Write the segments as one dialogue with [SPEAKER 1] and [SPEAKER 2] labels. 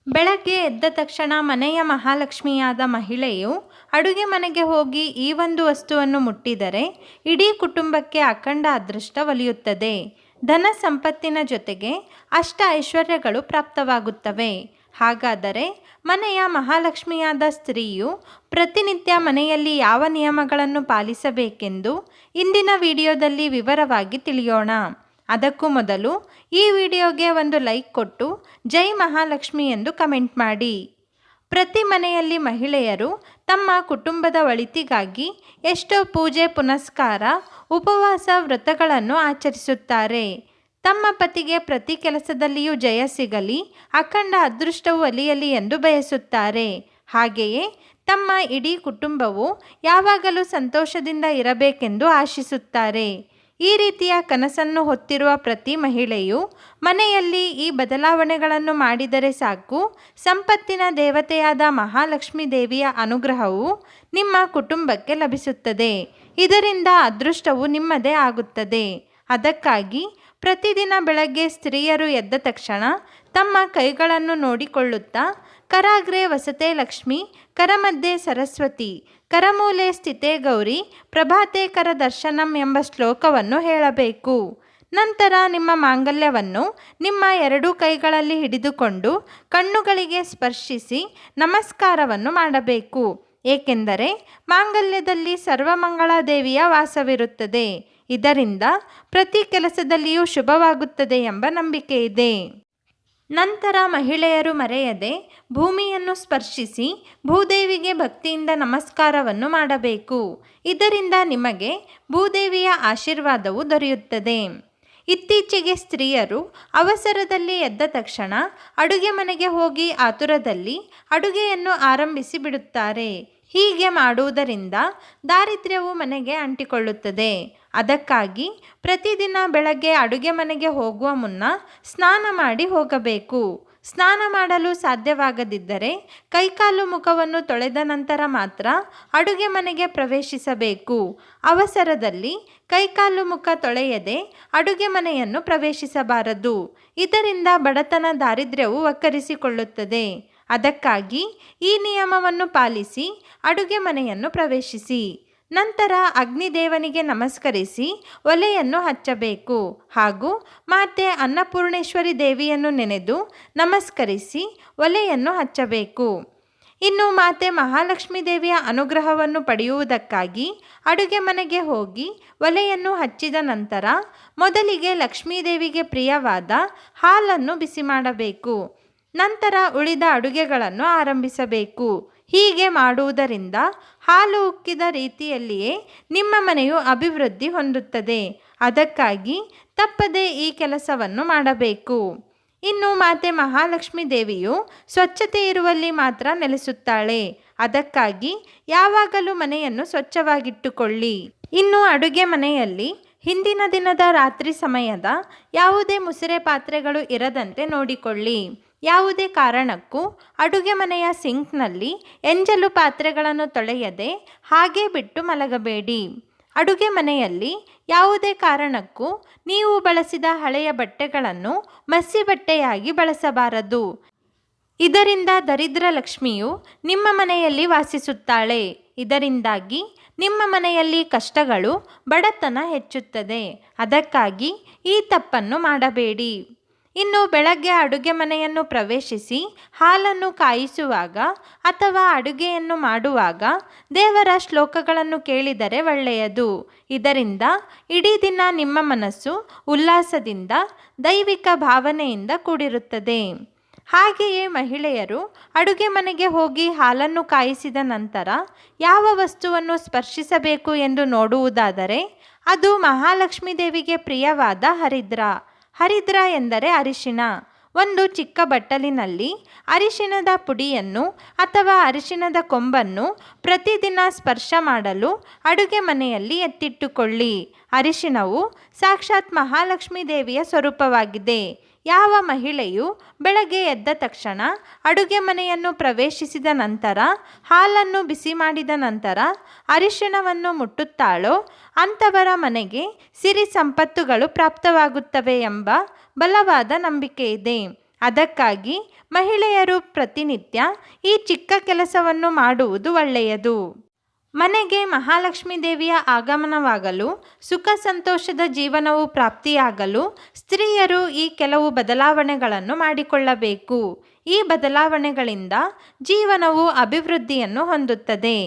[SPEAKER 1] ಬೆಳಗ್ಗೆ ಎದ್ದ ತಕ್ಷಣ ಮನೆಯ ಮಹಾಲಕ್ಷ್ಮಿಯಾದ ಮಹಿಳೆಯು ಅಡುಗೆ ಮನೆಗೆ ಹೋಗಿ ಈ ಒಂದು ವಸ್ತುವನ್ನು ಮುಟ್ಟಿದರೆ ಇಡೀ ಕುಟುಂಬಕ್ಕೆ ಅಖಂಡ ಅದೃಷ್ಟ ಒಲಿಯುತ್ತದೆ. ಧನ ಸಂಪತ್ತಿನ ಜೊತೆಗೆ ಅಷ್ಟ ಐಶ್ವರ್ಯಗಳು ಪ್ರಾಪ್ತವಾಗುತ್ತವೆ. ಹಾಗಾದರೆ ಮನೆಯ ಮಹಾಲಕ್ಷ್ಮಿಯಾದ ಸ್ತ್ರೀಯು ಪ್ರತಿನಿತ್ಯ ಮನೆಯಲ್ಲಿ ಯಾವ ನಿಯಮಗಳನ್ನು ಪಾಲಿಸಬೇಕೆಂದು ಇಂದಿನ ವಿಡಿಯೋದಲ್ಲಿ ವಿವರವಾಗಿ ತಿಳಿಯೋಣ. ಅದಕ್ಕೂ ಮೊದಲು ಈ ವಿಡಿಯೋಗೆ ಒಂದು ಲೈಕ್ ಕೊಟ್ಟು ಜೈ ಮಹಾಲಕ್ಷ್ಮಿ ಎಂದು ಕಮೆಂಟ್ ಮಾಡಿ. ಪ್ರತಿ ಮನೆಯಲ್ಲಿ ಮಹಿಳೆಯರು ತಮ್ಮ ಕುಟುಂಬದ ಒಳಿತಿಗಾಗಿ ಎಷ್ಟೋ ಪೂಜೆ ಪುನಸ್ಕಾರ ಉಪವಾಸ ವ್ರತಗಳನ್ನು ಆಚರಿಸುತ್ತಾರೆ. ತಮ್ಮ ಪತಿಗೆ ಪ್ರತಿ ಕೆಲಸದಲ್ಲಿಯೂ ಜಯ ಸಿಗಲಿ, ಅಖಂಡ ಅದೃಷ್ಟವು ಒಲಿಯಲಿ ಎಂದು ಬಯಸುತ್ತಾರೆ. ಹಾಗೆಯೇ ತಮ್ಮ ಇಡೀ ಕುಟುಂಬವು ಯಾವಾಗಲೂ ಸಂತೋಷದಿಂದ ಇರಬೇಕೆಂದು ಆಶಿಸುತ್ತಾರೆ. ಈ ರೀತಿಯ ಕನಸನ್ನು ಹೊತ್ತಿರುವ ಪ್ರತಿ ಮಹಿಳೆಯು ಮನೆಯಲ್ಲಿ ಈ ಬದಲಾವಣೆಗಳನ್ನು ಮಾಡಿದರೆ ಸಾಕು, ಸಂಪತ್ತಿನ ದೇವತೆಯಾದ ಮಹಾಲಕ್ಷ್ಮೀ ದೇವಿಯ ಅನುಗ್ರಹವು ನಿಮ್ಮ ಕುಟುಂಬಕ್ಕೆ ಲಭಿಸುತ್ತದೆ. ಇದರಿಂದ ಅದೃಷ್ಟವು ನಿಮ್ಮದೇ ಆಗುತ್ತದೆ. ಅದಕ್ಕಾಗಿ ಪ್ರತಿದಿನ ಬೆಳಗ್ಗೆ ಸ್ತ್ರೀಯರು ಎದ್ದ ತಕ್ಷಣ ತಮ್ಮ ಕೈಗಳನ್ನು ನೋಡಿಕೊಳ್ಳುತ್ತಾ ಕರಾಗ್ರೆ ವಸತೆ ಲಕ್ಷ್ಮಿ, ಕರಮಧ್ಯೆ ಸರಸ್ವತಿ, ಕರಮೂಲೆ ಸ್ಥಿತೆ ಗೌರಿ, ಪ್ರಭಾತೆ ಕರ ದರ್ಶನಂ ಎಂಬ ಶ್ಲೋಕವನ್ನು ಹೇಳಬೇಕು. ನಂತರ ನಿಮ್ಮ ಮಾಂಗಲ್ಯವನ್ನು ನಿಮ್ಮ ಎರಡೂ ಕೈಗಳಲ್ಲಿ ಹಿಡಿದುಕೊಂಡು ಕಣ್ಣುಗಳಿಗೆ ಸ್ಪರ್ಶಿಸಿ ನಮಸ್ಕಾರವನ್ನು ಮಾಡಬೇಕು. ಏಕೆಂದರೆ ಮಾಂಗಲ್ಯದಲ್ಲಿ ಸರ್ವಮಂಗಳ ದೇವಿಯ ವಾಸವಿರುತ್ತದೆ. ಇದರಿಂದ ಪ್ರತಿ ಕೆಲಸದಲ್ಲಿಯೂ ಶುಭವಾಗುತ್ತದೆ ಎಂಬ ನಂಬಿಕೆ ಇದೆ. ನಂತರ ಮಹಿಳೆಯರು ಮರೆಯದೆ ಭೂಮಿಯನ್ನು ಸ್ಪರ್ಶಿಸಿ ಭೂದೇವಿಗೆ ಭಕ್ತಿಯಿಂದ ನಮಸ್ಕಾರವನ್ನು ಮಾಡಬೇಕು. ಇದರಿಂದ ನಿಮಗೆ ಭೂದೇವಿಯ ಆಶೀರ್ವಾದವು ದೊರೆಯುತ್ತದೆ. ಇತ್ತೀಚೆಗೆ ಸ್ತ್ರೀಯರು ಅವಸರದಲ್ಲಿ ಎದ್ದ ತಕ್ಷಣ ಅಡುಗೆ ಮನೆಗೆ ಹೋಗಿ ಆತುರದಲ್ಲಿ ಅಡುಗೆಯನ್ನು ಆರಂಭಿಸಿ ಬಿಡುತ್ತಾರೆ. ಹೀಗೆ ಮಾಡುವುದರಿಂದ ದಾರಿದ್ರ್ಯವು ಮನೆಗೆ ಅಂಟಿಕೊಳ್ಳುತ್ತದೆ. ಅದಕ್ಕಾಗಿ ಪ್ರತಿದಿನ ಬೆಳಗ್ಗೆ ಅಡುಗೆ ಮನೆಗೆ ಹೋಗುವ ಮುನ್ನ ಸ್ನಾನ ಮಾಡಿ ಹೋಗಬೇಕು. ಸ್ನಾನ ಮಾಡಲು ಸಾಧ್ಯವಾಗದಿದ್ದರೆ ಕೈಕಾಲು ಮುಖವನ್ನು ತೊಳೆದ ನಂತರ ಮಾತ್ರ ಅಡುಗೆ ಮನೆಗೆ ಪ್ರವೇಶಿಸಬೇಕು. ಅವಸರದಲ್ಲಿ ಕೈಕಾಲು ಮುಖ ತೊಳೆಯದೆ ಅಡುಗೆ ಮನೆಯನ್ನು ಪ್ರವೇಶಿಸಬಾರದು. ಇದರಿಂದ ಬಡತನ ದಾರಿದ್ರ್ಯವು ವಕ್ಕರಿಸಿಕೊಳ್ಳುತ್ತದೆ. ಅದಕ್ಕಾಗಿ ಈ ನಿಯಮವನ್ನು ಪಾಲಿಸಿ ಅಡುಗೆ ಮನೆಯನ್ನು ಪ್ರವೇಶಿಸಿ. ನಂತರ ಅಗ್ನಿದೇವನಿಗೆ ನಮಸ್ಕರಿಸಿ ಒಲೆಯನ್ನು ಹಚ್ಚಬೇಕು. ಹಾಗೂ ಮಾತೆ ಅನ್ನಪೂರ್ಣೇಶ್ವರಿ ದೇವಿಯನ್ನು ನೆನೆದು ನಮಸ್ಕರಿಸಿ ಒಲೆಯನ್ನು ಹಚ್ಚಬೇಕು. ಇನ್ನು ಮಾತೆ ಮಹಾಲಕ್ಷ್ಮೀ ದೇವಿಯ ಅನುಗ್ರಹವನ್ನು ಪಡೆಯುವುದಕ್ಕಾಗಿ ಅಡುಗೆ ಮನೆಗೆ ಹೋಗಿ ಒಲೆಯನ್ನು ಹಚ್ಚಿದ ನಂತರ ಮೊದಲಿಗೆ ಲಕ್ಷ್ಮೀದೇವಿಗೆ ಪ್ರಿಯವಾದ ಹಾಲನ್ನು ಬಿಸಿ ಮಾಡಬೇಕು. ನಂತರ ಉಳಿದ ಅಡುಗೆಗಳನ್ನು ಆರಂಭಿಸಬೇಕು. ಹೀಗೆ ಮಾಡುವುದರಿಂದ ಹಾಲು ಉಕ್ಕಿದ ರೀತಿಯಲ್ಲಿಯೇ ನಿಮ್ಮ ಮನೆಯು ಅಭಿವೃದ್ಧಿ ಹೊಂದುತ್ತದೆ. ಅದಕ್ಕಾಗಿ ತಪ್ಪದೆ ಈ ಕೆಲಸವನ್ನು ಮಾಡಬೇಕು. ಇನ್ನು ಮಾತೆ ಮಹಾಲಕ್ಷ್ಮೀ ದೇವಿಯು ಸ್ವಚ್ಛತೆ ಇರುವಲ್ಲಿ ಮಾತ್ರ ನೆಲೆಸುತ್ತಾಳೆ. ಅದಕ್ಕಾಗಿ ಯಾವಾಗಲೂ ಮನೆಯನ್ನು ಸ್ವಚ್ಛವಾಗಿಟ್ಟುಕೊಳ್ಳಿ. ಇನ್ನು ಅಡುಗೆ ಮನೆಯಲ್ಲಿ ಹಿಂದಿನ ದಿನದ ರಾತ್ರಿ ಸಮಯದ ಯಾವುದೇ ಮುಸುರೆ ಪಾತ್ರೆಗಳು ಇರದಂತೆ ನೋಡಿಕೊಳ್ಳಿ. ಯಾವುದೇ ಕಾರಣಕ್ಕೂ ಅಡುಗೆ ಮನೆಯ ಸಿಂಕ್ನಲ್ಲಿ ಎಂಜಲು ಪಾತ್ರೆಗಳನ್ನು ತೊಳೆಯದೆ ಹಾಗೇ ಬಿಟ್ಟು ಮಲಗಬೇಡಿ. ಅಡುಗೆ ಮನೆಯಲ್ಲಿ ಯಾವುದೇ ಕಾರಣಕ್ಕೂ ನೀವು ಬಳಸಿದ ಹಳೆಯ ಬಟ್ಟೆಗಳನ್ನು ಮಸಿ ಬಟ್ಟೆಯಾಗಿ ಬಳಸಬಾರದು. ಇದರಿಂದ ದರಿದ್ರ ಲಕ್ಷ್ಮಿಯು ನಿಮ್ಮ ಮನೆಯಲ್ಲಿ ವಾಸಿಸುತ್ತಾಳೆ. ಇದರಿಂದಾಗಿ ನಿಮ್ಮ ಮನೆಯಲ್ಲಿ ಕಷ್ಟಗಳು, ಬಡತನ ಹೆಚ್ಚುತ್ತದೆ. ಅದಕ್ಕಾಗಿ ಈ ತಪ್ಪನ್ನು ಮಾಡಬೇಡಿ. ಇನ್ನು ಬೆಳಗ್ಗೆ ಅಡುಗೆ ಮನೆಯನ್ನು ಪ್ರವೇಶಿಸಿ ಹಾಲನ್ನು ಕಾಯಿಸುವಾಗ ಅಥವಾ ಅಡುಗೆಯನ್ನು ಮಾಡುವಾಗ ದೇವರ ಶ್ಲೋಕಗಳನ್ನು ಕೇಳಿದರೆ ಒಳ್ಳೆಯದು. ಇದರಿಂದ ಇಡೀ ದಿನ ನಿಮ್ಮ ಮನಸ್ಸು ಉಲ್ಲಾಸದಿಂದ ದೈವಿಕ ಭಾವನೆಯಿಂದ ಕೂಡಿರುತ್ತದೆ. ಹಾಗೆಯೇ ಮಹಿಳೆಯರು ಅಡುಗೆ ಮನೆಗೆ ಹೋಗಿ ಹಾಲನ್ನು ಕಾಯಿಸಿದ ನಂತರ ಯಾವ ವಸ್ತುವನ್ನು ಸ್ಪರ್ಶಿಸಬೇಕು ಎಂದು ನೋಡುವುದಾದರೆ ಅದು ಮಹಾಲಕ್ಷ್ಮೀ ದೇವಿಗೆ ಪ್ರಿಯವಾದ ಹರಿದ್ರ. ಹರಿದ್ರ ಎಂದರೆ ಅರಿಶಿಣ. ಒಂದು ಚಿಕ್ಕ ಬಟ್ಟಲಿನಲ್ಲಿ ಅರಿಶಿಣದ ಪುಡಿಯನ್ನು ಅಥವಾ ಅರಿಶಿಣದ ಕೊಂಬನ್ನು ಪ್ರತಿದಿನ ಸ್ಪರ್ಶ ಮಾಡಲು ಅಡುಗೆ ಮನೆಯಲ್ಲಿ ಎತ್ತಿಟ್ಟುಕೊಳ್ಳಿ. ಅರಿಶಿಣವು ಸಾಕ್ಷಾತ್ ಮಹಾಲಕ್ಷ್ಮೀ ದೇವಿಯ ಸ್ವರೂಪವಾಗಿದೆ. ಯಾವ ಮಹಿಳೆಯು ಬೆಳಗ್ಗೆ ಎದ್ದ ತಕ್ಷಣ ಅಡುಗೆ ಮನೆಯನ್ನು ಪ್ರವೇಶಿಸಿದ ನಂತರ ಹಾಲನ್ನು ಬಿಸಿ ಮಾಡಿದ ನಂತರ ಅರಿಶಿಣವನ್ನು ಮುಟ್ಟುತ್ತಾಳೋ ಅಂಥವರ ಮನೆಗೆ ಸಿರಿ ಸಂಪತ್ತುಗಳು ಪ್ರಾಪ್ತವಾಗುತ್ತವೆ ಎಂಬ ಬಲವಾದ ನಂಬಿಕೆ ಇದೆ. ಅದಕ್ಕಾಗಿ ಮಹಿಳೆಯರು ಪ್ರತಿನಿತ್ಯ ಈ ಚಿಕ್ಕ ಕೆಲಸವನ್ನು ಮಾಡುವುದು ಒಳ್ಳೆಯದು. ಮನೆಗೆ ಮಹಾಲಕ್ಷ್ಮೀ ದೇವಿಯ ಆಗಮನವಾಗಲು, ಸುಖ ಸಂತೋಷದ ಜೀವನವು ಪ್ರಾಪ್ತಿಯಾಗಲು ಸ್ತ್ರೀಯರು ಈ ಕೆಲವು ಬದಲಾವಣೆಗಳನ್ನು ಮಾಡಿಕೊಳ್ಳಬೇಕು. ಈ ಬದಲಾವಣೆಗಳಿಂದ ಜೀವನವು ಅಭಿವೃದ್ಧಿಯನ್ನು ಹೊಂದುತ್ತದೆ.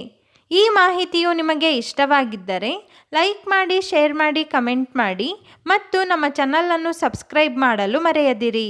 [SPEAKER 1] ಈ ಮಾಹಿತಿಯು ನಿಮಗೆ ಇಷ್ಟವಾಗಿದ್ದರೆ ಲೈಕ್ ಮಾಡಿ, ಶೇರ್ ಮಾಡಿ, ಕಮೆಂಟ್ ಮಾಡಿ ಮತ್ತು ನಮ್ಮ ಚಾನಲನ್ನು ಸಬ್ಸ್ಕ್ರೈಬ್ ಮಾಡಲು ಮರೆಯದಿರಿ.